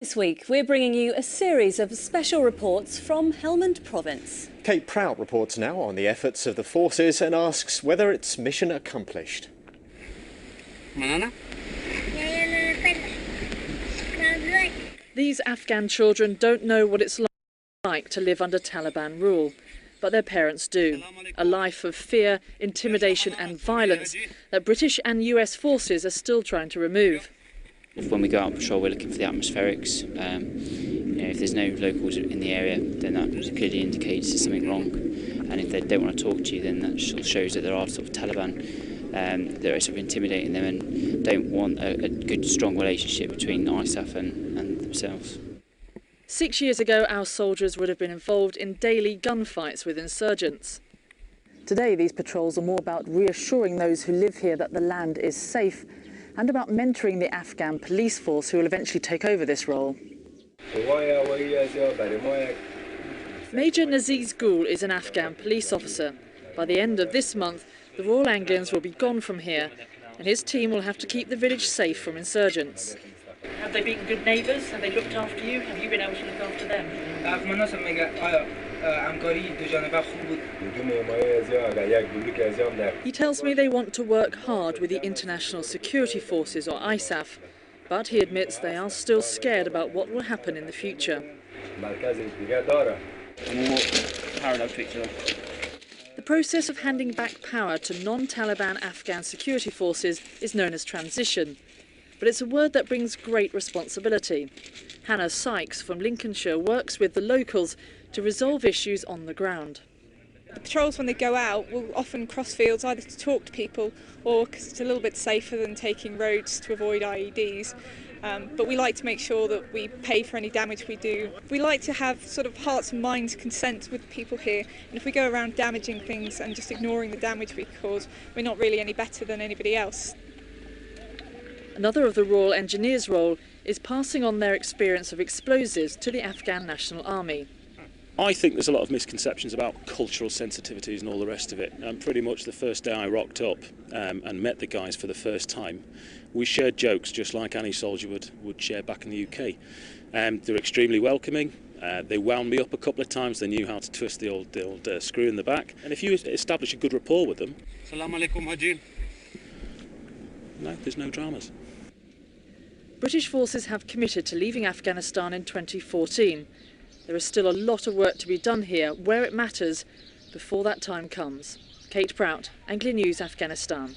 This week, we're bringing you a series of special reports from Helmand Province. Kate Prout reports now on the efforts of the forces and asks whether it's mission accomplished. These Afghan children don't know what it's like to live under Taliban rule, but their parents do. A life of fear, intimidation and violence that British and US forces are still trying to remove. When we go out on patrol, we're looking for the atmospherics. If there's no locals in the area, then that clearly indicates there's something wrong. And if they don't want to talk to you, then that sort of shows that there are sort of Taliban that are sort of intimidating them and don't want a good, strong relationship between ISAF and themselves. 6 years ago, our soldiers would have been involved in daily gunfights with insurgents. Today, these patrols are more about reassuring those who live here that the land is safe and about mentoring the Afghan police force who will eventually take over this role. Major Naziz Gul is an Afghan police officer. By the end of this month, the Royal Anglians will be gone from here, and his team will have to keep the village safe from insurgents. Have they been good neighbours? Have they looked after you? Have you been able to look after them? He tells me they want to work hard with the International Security Forces, or ISAF, but he admits they are still scared about what will happen in the future. The process of handing back power to non-Taliban Afghan security forces is known as transition, but it's a word that brings great responsibility. Hannah Sykes from Lincolnshire works with the locals to resolve issues on the ground. The patrols, when they go out, will often cross fields either to talk to people or because it's a little bit safer than taking roads to avoid IEDs. But we like to make sure that we pay for any damage we do. We like to have sort of hearts and minds consent with people here, and if we go around damaging things and just ignoring the damage we cause, we're not really any better than anybody else. Another of the Royal Engineers' role is passing on their experience of explosives to the Afghan National Army. I think there's a lot of misconceptions about cultural sensitivities and all the rest of it. Pretty much the first day I rocked up and met the guys for the first time, we shared jokes just like any soldier would share back in the UK. They were extremely welcoming. They wound me up a couple of times. They knew how to twist the old screw in the back. And if you establish a good rapport with them, Assalamu alaikum, Hajin. No, there's no dramas. British forces have committed to leaving Afghanistan in 2014. There is still a lot of work to be done here, where it matters, before that time comes. Kate Prout, Anglian News, Afghanistan.